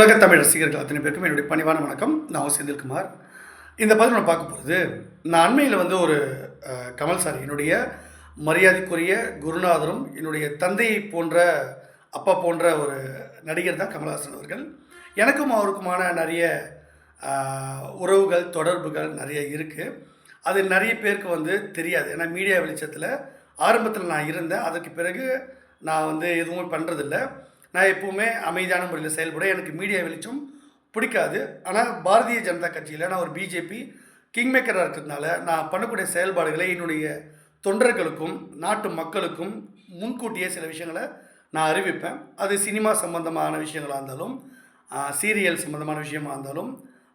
உலக தமிழ் ரசிகர்கள் அத்தனை பேருக்கும் என்னுடைய பணிவான வணக்கம். நான் செந்தில்குமார். இந்த பதிவு நான் பார்க்க போகிறது, நான் அண்மையில் வந்து ஒரு கமல் சார், என்னுடைய மரியாதைக்குரிய குருநாதரும் என்னுடைய தந்தையை போன்ற அப்பா போன்ற ஒரு நடிகர் தான் கமல்ஹாசன் அவர்கள். எனக்கும் அவருக்குமான நிறைய உறவுகள் தொடர்புகள் நிறைய இருக்குது. அது நிறைய பேருக்கு வந்து தெரியாது. ஏன்னா மீடியா வெளிச்சத்தில் ஆரம்பத்தில் நான் இருந்தேன். அதுக்கு பிறகு நான் வந்து எதுவுமே பண்ணுறதில்ல. நான் எப்போவுமே அமைதியான முறையில் செயல்பட, எனக்கு மீடியா வெளிச்சம் பிடிக்காது. ஆனால் பாரதிய ஜனதா கட்சியில் நான் ஒரு பிஜேபி கிங் மேக்கராக இருக்கிறதுனால நான் பண்ணக்கூடிய செயல்பாடுகளை என்னுடைய தொண்டர்களுக்கும் நாட்டு மக்களுக்கும் முன்கூட்டியே சில விஷயங்களை நான் அறிவிப்பேன். அது சினிமா சம்பந்தமான விஷயங்களாக இருந்தாலும், சீரியல் சம்பந்தமான விஷயமாக இருந்தாலும்,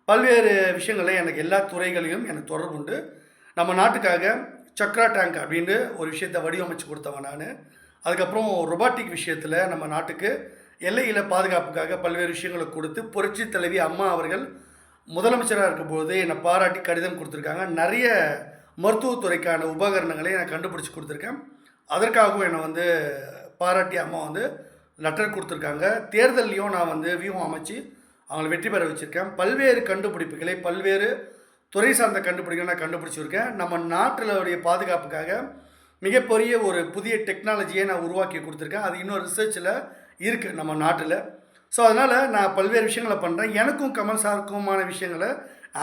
பல்வேறு விஷயங்களில் எனக்கு எல்லா துறைகளையும் எனக்கு தொடர்பு உண்டு. நம்ம நாட்டுக்காக சக்ரா டேங்க் அப்படின்னு ஒரு விஷயத்தை வடிவமைச்சு கொடுத்தவன் நான். அதுக்கப்புறம் ரொபாட்டிக் விஷயத்தில் நம்ம நாட்டுக்கு எல்லையில் பாதுகாப்புக்காக பல்வேறு விஷயங்களை கொடுத்து புரட்சி தலைவி அம்மா அவர்கள் முதலமைச்சராக இருக்கும்போது என்னை பாராட்டி கடிதம் கொடுத்துருக்காங்க. நிறைய மருத்துவத்துறைக்கான உபகரணங்களை நான் கண்டுபிடிச்சி கொடுத்துருக்கேன். அதற்காகவும் என்னை வந்து பாராட்டி அம்மா வந்து லெட்டர் கொடுத்துருக்காங்க. தேர்தல்லையும் நான் வந்து வியூகம் அமைச்சு அவங்களை வெற்றி பெற வச்சுருக்கேன். பல்வேறு கண்டுபிடிப்புகளை பல்வேறு துறை சார்ந்த கண்டுபிடிப்புகளை நான் கண்டுபிடிச்சிருக்கேன். நம்ம நாட்டினுடைய பாதுகாப்புக்காக மிகப்பெரிய ஒரு புதிய டெக்னாலஜியை நான் உருவாக்கி கொடுத்துருக்கேன். அது இன்னும் ரிசர்ச்சில் இருக்குது நம்ம நாட்டில். ஸோ அதனால் நான் பல்வேறு விஷயங்களை பண்ணுறேன். எனக்கும் கமல் சாருக்குமான விஷயங்களை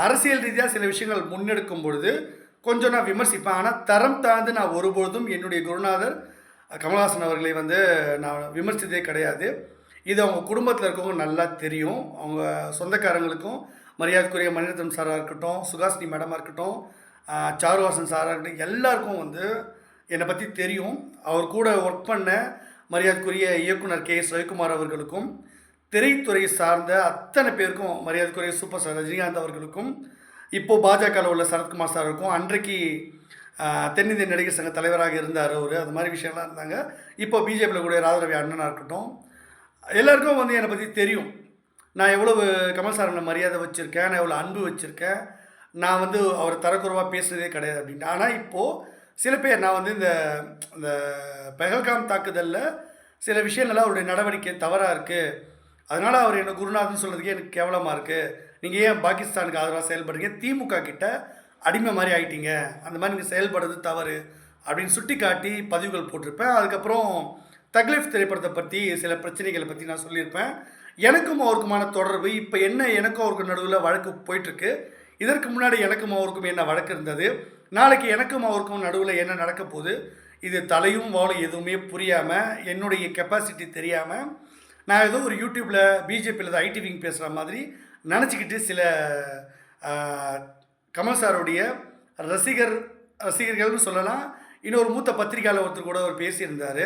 அரசியல் ரீதியாக சில விஷயங்கள் முன்னெடுக்கும் பொழுது கொஞ்சம் நான் விமர்சிப்பேன். ஆனால் தரம் தாழ்ந்து நான் ஒருபொழுதும் என்னுடைய குருநாதர் கமல்ஹாசன் அவர்களை வந்து நான் விமர்சித்ததே கிடையாது. இது அவங்க குடும்பத்தில் இருக்கவங்க நல்லா தெரியும். அவங்க சொந்தக்காரங்களுக்கும், மரியாதைக்குரிய மணிரத்னம் சாராக இருக்கட்டும், சுகாசினி மேடமாக இருக்கட்டும், சாருஹாசன் சாராக இருக்கட்டும், எல்லாருக்கும் வந்து என்னை பற்றி தெரியும். அவர் கூட ஒர்க் பண்ண மரியாதைக்குரிய இயக்குனர் கே எஸ் ரவிக்குமார் அவர்களுக்கும், திரைத்துறை சார்ந்த அத்தனை பேருக்கும், மரியாதைக்குரிய சூப்பர் ஸ்டார் ரஜினிகாந்த் அவர்களுக்கும், இப்போது பாஜகவில் உள்ள சரத்குமார் சாருக்கும், அன்றைக்கு தென்னிந்திய நடிகர் சங்க தலைவராக இருந்தார் அவர், அது மாதிரி விஷயம்லாம் இருந்தாங்க. இப்போ பிஜேபியில் கூட ராதாரவி அண்ணனாக இருக்கட்டும், எல்லாருக்கும் வந்து என்னை பற்றி தெரியும். நான் எவ்வளவு கமல் சார் மரியாதை வச்சுருக்கேன், நான் எவ்வளோ அன்பு வச்சுருக்கேன், நான் வந்து அவர் தரக்குறைவாக பேசுகிறதே கிடையாது அப்படின்ட்டு. ஆனால் இப்போது சில பேர் நான் வந்து இந்த பெஹல்காம் தாக்குதலில் சில விஷயங்கள்லாம் அவருடைய நடவடிக்கை தவறாக இருக்குது, அதனால் அவர் என்ன குருநாதன் சொல்கிறதுக்கே எனக்கு கேவலமாக இருக்குது, நீங்கள் ஏன் பாகிஸ்தானுக்கு ஆதரவாக செயல்படுறீங்க, திமுக கிட்ட அடிமை மாதிரி ஆகிட்டீங்க, அந்த மாதிரி நீங்கள் செயல்படுறது தவறு அப்படின்னு சுட்டி காட்டி பதிவுகள் போட்டிருப்பேன். அதுக்கப்புறம் தக்லீஃப் திரைப்படத்தை பற்றி சில பிரச்சனைகளை பற்றி நான் சொல்லியிருப்பேன். எனக்கும் அவருக்குமான தொடர்பு இப்போ என்ன, எனக்கும் அவருக்கு நடுவில் வழக்கு போயிட்டுருக்கு. இதற்கு முன்னாடி எனக்கும் அவருக்கும் என்ன வழக்கு இருந்தது, நாளைக்கு எனக்கும் அவருக்கும் நடுவில் என்ன நடக்க போகுது, இது தலையும் வாழும் எதுவுமே புரியாமல், என்னுடைய கெப்பாசிட்டி தெரியாமல், நான் ஏதோ ஒரு யூடியூப்பில் பிஜேபியில் ஐடி விங் பேசுகிற மாதிரி நினச்சிக்கிட்டு சில கமல் சாருடைய ரசிகர்கள்னு சொல்லலாம். இன்னொரு மூத்த பத்திரிகையாளர் ஒருத்தர் கூட அவர் பேசியிருந்தார்.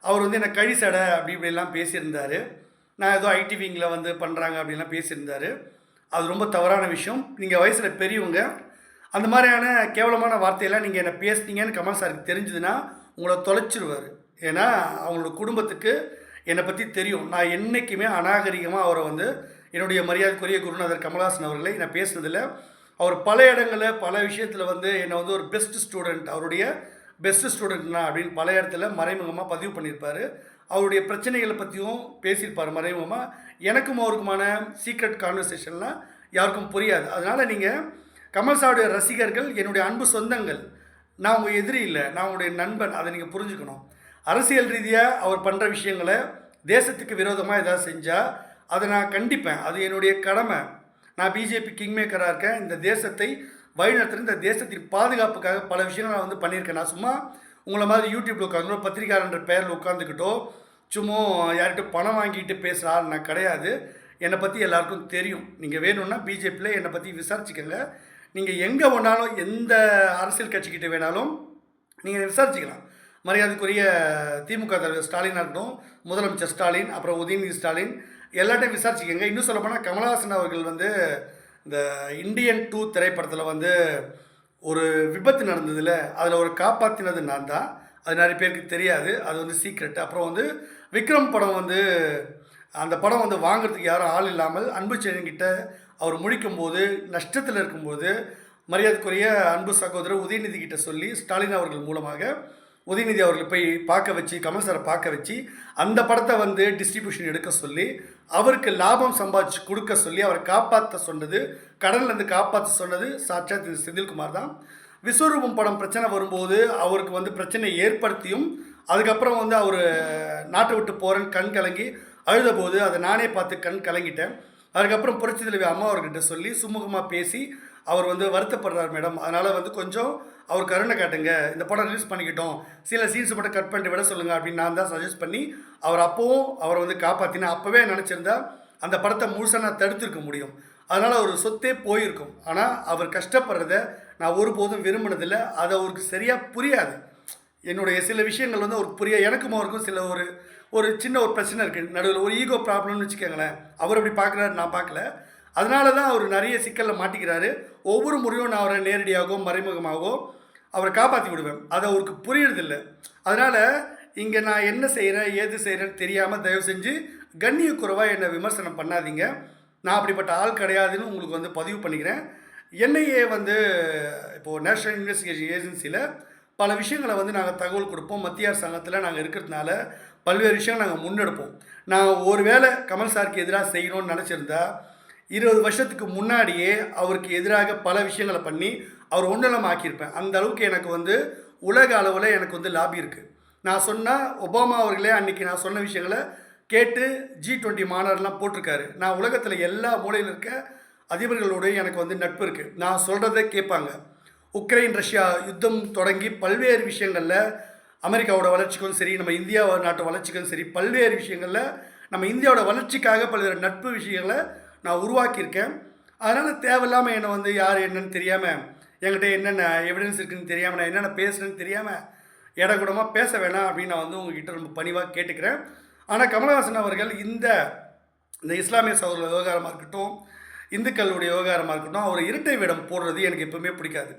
அவர் வந்து என்ன கழிசடை அப்படி இப்படிலாம் பேசியிருந்தார். நான் ஏதோ ஐடி விங்கில் வந்து பண்ணுறாங்க அப்படின்லாம் பேசியிருந்தார். அது ரொம்ப தவறான விஷயம். நீங்கள் வயசில் பெரியவங்க, அந்த மாதிரியான கேவலமான வார்த்தையெல்லாம் நீங்கள் என்ன பேசுனீங்கன்னு கமல் சாருக்கு தெரிஞ்சதுன்னா உங்களை தொலைச்சிருவார். ஏன்னா அவங்களோட குடும்பத்துக்கு என்னை பற்றி தெரியும். நான் என்றைக்குமே அநாகரிகமாக அவரை வந்து என்னுடைய மரியாதைக்குரிய குருநாதர் கமல்ஹாசன் அவர்களை நான் பேசுனதில்லை. அவர் பல இடங்களில் பல விஷயத்தில் வந்து என்னை வந்து ஒரு பெஸ்ட் ஸ்டூடெண்ட், அவருடைய பெஸ்ட்டு ஸ்டூடெண்ட்னா அப்படின்னு பல இடத்துல மறைமுகமாக பதிவு பண்ணியிருப்பார். அவருடைய பிரச்சனைகளை பற்றியும் பேசியிருப்பார் மறைமுகமாக. எனக்கும் அவருக்குமான சீக்ரெட் கான்வர்சேஷன்லாம் யாருக்கும் புரியாது. அதனால் நீங்கள் கமல் சாருடைய ரசிகர்கள் என்னுடைய அன்பு சொந்தங்கள். நான் உங்கள் எதிரி இல்லை, நான் உங்களுடைய நண்பன். அதை நீங்கள் புரிஞ்சுக்கணும். அரசியல் ரீதியாக அவர் பண்ணுற விஷயங்களை தேசத்துக்கு விரோதமாக ஏதாவது செஞ்சால் அதை நான் கண்டிப்பேன். அது என்னுடைய கடமை. நான் பிஜேபி கிங் மேக்கராக இருக்கேன். இந்த தேசத்தை வழிநடத்துகிற, இந்த தேசத்தின் பாதுகாப்புக்காக பல விஷயங்கள் நான் வந்து பண்ணியிருக்கேன். நான் சும்மா உங்களை மாதிரி யூடியூப்பில் உட்காந்து பத்திரிக்கையாளன்ற பேரில் உட்காந்துக்கிட்டோ சும்மா யார்கிட்ட பணம் வாங்கிட்டு பேசுகிற ஆள் நான் கிடையாது. என்னை பற்றி எல்லாருக்கும் தெரியும். நீங்கள் வேணும்னா பிஜேபியில் என்னை பற்றி விசாரிச்சுக்கோங்க. நீங்கள் எங்கே வேணாலும், எந்த அரசியல் கட்சிக்கிட்ட வேணாலும் நீங்கள் விசாரிச்சுக்கலாம். மரியாதைக்குரிய திமுக தலைவர் ஸ்டாலினாக இருக்கட்டும், முதலமைச்சர் ஸ்டாலின், அப்புறம் உதயநிதி ஸ்டாலின், எல்லாத்தையும் விசாரிச்சுக்கோங்க. இன்னும் சொல்லப்போனால் கமல்ஹாசன் அவர்கள் வந்து இந்த இந்தியன் 2 திரைப்படத்தில் வந்து ஒரு விபத்து நடந்ததில் அதில் ஒரு காப்பாற்றினது நான் தான். அது நிறைய பேருக்கு தெரியாது, அது வந்து சீக்ரெட். அப்புறம் வந்து விக்ரம் படம் வந்து அந்த படம் வந்து வாங்குறதுக்கு யாரும் ஆள் இல்லாமல் அன்பு செழியன்கிட்ட அவர் முழிக்கும்போது, நஷ்டத்தில் இருக்கும்போது, மரியாதைக்குரிய அன்பு சகோதரர் உதயநிதி கிட்ட சொல்லி ஸ்டாலின் அவர்கள் மூலமாக உதயநிதி அவர்களை போய் பார்க்க வச்சு, கமல் சாரை பார்க்க வச்சு, அந்த படத்தை வந்து டிஸ்ட்ரிபியூஷன் எடுக்க சொல்லி, அவருக்கு லாபம் சம்பாதிச்சு கொடுக்க சொல்லி, அவரை காப்பாற்ற சொன்னது, கடன்லேருந்து காப்பாற்ற சொன்னது சாட்சாத் செந்தில்குமார் தான். விஸ்வரூபம் படம் பிரச்சனை வரும்போது அவருக்கு வந்து பிரச்சனை ஏற்படுத்தியும், அதுக்கப்புறம் வந்து அவர் நாட்டை விட்டு போகிறேன்னு கண் கலங்கி அழுதபோது அதை நானே பார்த்து கண் கலங்கிட்டேன். அதுக்கப்புறம் புரட்சி தலைவி அம்மா அவர்கிட்ட சொல்லி சுமூகமாக பேசி அவர் வந்து வருத்தப்படுறார் மேடம், அதனால் வந்து கொஞ்சம் அவர் கருணை காட்டுங்க, இந்த படம் ரிலீஸ் பண்ணிக்கிட்டோம், சில சீன்ஸ் மட்டும் கட் பண்ணிட்டு விட சொல்லுங்கள் அப்படின்னு நான் தான் சஜஸ்ட் பண்ணி அவர் அப்போவும் அவரை வந்து காப்பாற்றினேன். அப்போவே நினச்சிருந்தா அந்த படத்தை முழுசாக நான் தடுத்திருக்க முடியும். அதனால் அவர் சொத்தே போயிருக்கும். ஆனால் அவர் கஷ்டப்படுறத நான் ஒருபோதும் விரும்பினதில்லை. அது அவருக்கு சரியாக புரியாது. என்னுடைய சில விஷயங்கள் வந்து அவருக்கு எனக்கும் அவருக்கும் சில ஒரு சின்ன ஒரு பிரச்சனை இருக்குது, நடுவில் ஒரு ஈகோ ப்ராப்ளம்னு வச்சுக்கோங்களேன். அவர் அப்படி பார்க்குறாரு, நான் பார்க்கல. அதனால தான் அவர் நிறைய சிக்கலில் மாட்டிக்கிறாரு. ஒவ்வொரு முறையும் நான் அவரை நேரடியாகவோ மறைமுகமாகவோ அவரை காப்பாற்றி விடுவேன். அது அவருக்கு புரியறதில்லை. அதனால் இங்கே நான் என்ன செய்கிறேன் ஏது செய்கிறேன்னு தெரியாமல் தயவு செஞ்சு கண்ணியக்குறைவாக என்னை விமர்சனம் பண்ணாதீங்க. நான் அப்படிப்பட்ட ஆள் கிடையாதுன்னு உங்களுக்கு வந்து பதிவு பண்ணிக்கிறேன். என்ஐஏ வந்து இப்போது நேஷ்னல் இன்வெஸ்டிகேஷன் ஏஜென்சியில் பல விஷயங்களை வந்து நாங்கள் தகவல் கொடுப்போம். மத்திய அரசாங்கத்தில் நாங்கள் இருக்கிறதுனால பல்வேறு விஷயங்கள் நாங்கள் முன்னெடுப்போம். நாங்கள் ஒரு வேளை கமல் சாருக்கு எதிராக செய்யணும்னு நினச்சிருந்தா 20 வருஷத்துக்கு முன்னாடியே அவருக்கு எதிராக பல விஷயங்களை பண்ணி அவர் ஒன்றிலம் ஆக்கியிருப்பேன். அந்த அளவுக்கு எனக்கு வந்து உலக அளவில் எனக்கு வந்து லாபி இருக்குது. நான் சொன்னால் ஒபாமா அவர்களே அன்றைக்கி நான் சொன்ன விஷயங்களை கேட்டு G20 மாநாடுலாம் போட்டிருக்காரு. நான் உலகத்தில் எல்லா மூலையில் இருக்க அதிபர்களோடு எனக்கு வந்து நட்பு இருக்குது. நான் சொல்கிறத கேட்பாங்க. உக்ரைன் ரஷ்யா யுத்தம் தொடங்கி பல்வேறு விஷயங்களில் அமெரிக்காவோட வளர்ச்சிக்கும் சரி, நம்ம இந்தியா நாட்டு வளர்ச்சிக்கும் சரி, பல்வேறு விஷயங்களில் நம்ம இந்தியாவோட வளர்ச்சிக்காக பல்வேறு நட்பு விஷயங்களை நான் உருவாக்கியிருக்கேன். அதனால் தேவையில்லாமல் என்னை வந்து யார் என்னன்னு தெரியாமல், என்கிட்ட என்னென்ன எவிடன்ஸ் இருக்குதுன்னு தெரியாமல், நான் என்னென்ன பேசுகிறேன்னு தெரியாமல் இடக்கூடமாக பேச வேணாம் அப்படின்னு நான் வந்து உங்ககிட்ட ரொம்ப பணிவாக கேட்டுக்கிறேன். ஆனால் கமலஹாசன் அவர்கள் இந்த இஸ்லாமிய சகோதர விவகாரமாக இருக்கட்டும், இந்துக்களுடைய விவகாரமாக இருக்கட்டும், அவர் இரட்டை வேடம் போடுறது எனக்கு எப்பவுமே பிடிக்காது.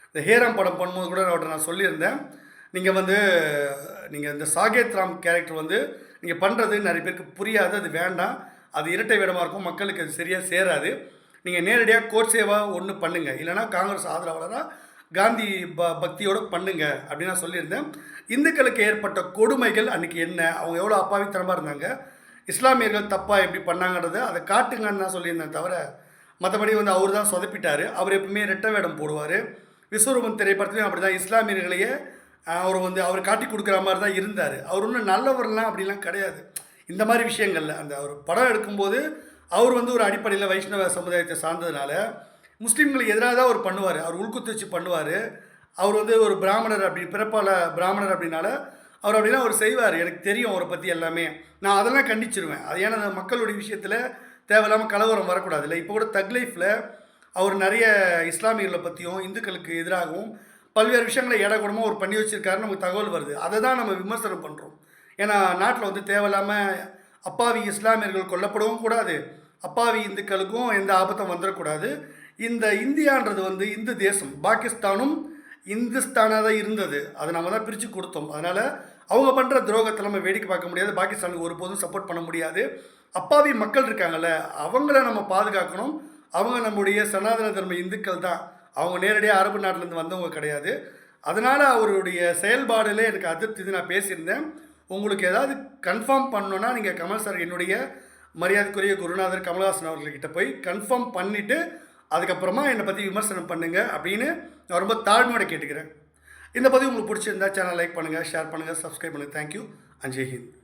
இந்த ஹேராம் படம் பண்ணும்போது கூட அவர்கிட்ட நான் சொல்லியிருந்தேன், நீங்கள் இந்த சாகேத் ராம் கேரக்டர் வந்து நீங்கள் பண்ணுறது நிறைய பேருக்கு புரியாது, அது வேண்டாம், அது இரட்டை வேடமாக இருக்கும், மக்களுக்கு அது சரியாக சேராது. நீங்கள் நேரடியாக கோர்ட் சேவாக ஒன்று பண்ணுங்கள், இல்லைனா காங்கிரஸ் ஆதரவாளராக காந்தி பக்தியோடு பண்ணுங்க அப்படின்னு நான் சொல்லியிருந்தேன். இந்துக்களுக்கு ஏற்பட்ட கொடுமைகள் அன்றைக்கி என்ன, அவங்க எவ்வளோ அப்பாவித்தனமாக இருந்தாங்க, இஸ்லாமியர்கள் தப்பாக எப்படி பண்ணாங்கன்றதை அதை காட்டுங்கன்னு தான் சொல்லியிருந்தேன். தவிர மற்றபடி வந்து அவர் தான் சொதப்பிட்டார். அவர் எப்பவுமே ரெட்டை வேடம் போடுவார். விஸ்வரூபம் திரைப்படத்துலையும் அப்படி தான் இஸ்லாமியர்களையே அவர் காட்டி கொடுக்குற மாதிரி தான் இருந்தார். அவர் ஒன்றும் நல்லவர்லாம் அப்படிலாம் கிடையாது. இந்த மாதிரி விஷயங்களில் அந்த அவர் படம் எடுக்கும்போது அவர் வந்து ஒரு அடிப்படையில் வைஷ்ணவ சமுதாயத்தை சார்ந்ததுனால முஸ்லீம்களுக்கு எதிராக தான் அவர் பண்ணுவார். அவர் உள்குத்து வச்சு பண்ணுவார். அவர் வந்து ஒரு பிராமணர், அப்படி பிறப்பால் பிராமணர் அப்படின்னால அவர் அப்படின்னா அவர் செய்வார். எனக்கு தெரியும் அவரை பற்றி எல்லாமே. நான் அதெல்லாம் கண்டிச்சிருவேன். அது ஏன்னா மக்களுடைய விஷயத்தில் தேவையில்லாமல் கலவரம் வரக்கூடாது இல்லை. இப்போ கூட தக் லைஃப்பில் அவர் நிறைய இஸ்லாமியர்களை பற்றியும் இந்துக்களுக்கு எதிராகவும் பல்வேறு விஷயங்களை ஏடக்கூடமாக அவர் பண்ணி வச்சுருக்காருன்னு நமக்கு தகவல் வருது. அதை தான் நம்ம விமர்சனம் பண்ணுறோம். ஏன்னா நாட்டில் வந்து தேவையில்லாமல் அப்பாவி இஸ்லாமியர்கள் கொல்லப்படவும் கூடாது, அப்பாவி இந்துக்களுக்கும் எந்த ஆபத்தும் வந்துடக்கூடாது. இந்த இந்தியான்றது வந்து இந்து தேசம், பாகிஸ்தானும் இந்துஸ்தானாக தான் இருந்தது. அதை நம்ம தான் பிரித்து கொடுத்தோம். அதனால் அவங்க பண்ணுற துரோகத்தை நம்ம வேடிக்கை பார்க்க முடியாது, பாகிஸ்தானுக்கு ஒருபோதும் சப்போர்ட் பண்ண முடியாது. அப்பாவி மக்கள் இருக்காங்கள்ல, அவங்கள நம்ம பாதுகாக்கணும். அவங்க நம்முடைய சனாதன தர்ம இந்துக்கள் தான், அவங்க நேரடியாக அரபு நாட்டிலேருந்து வந்தவங்க கிடையாது. அதனால் அவருடைய செயல்பாடில் எனக்கு அதிருப்தி. நான் பேசியிருந்தேன். உங்களுக்கு ஏதாவது கன்ஃபார்ம் பண்ணணுன்னா நீங்கள் கமல் சார், என்னுடைய மரியாதைக்குரிய குருநாதர் கமலஹாசன் அவர்கள்கிட்ட போய் கன்ஃபார்ம் பண்ணிவிட்டு அதுக்கப்புறமா என்னை பற்றி விமர்சனம் பண்ணுங்கள் அப்படின்னு நான் ரொம்ப தாழ்மையோட கேட்டுக்கிறேன். இந்த பதிவு உங்களுக்கு பிடிச்சிருந்தா சேனல் லைக் பண்ணுங்கள், ஷேர் பண்ணுங்கள், சப்ஸ்கிரைப் பண்ணுங்கள். Thank you and Jai Hind.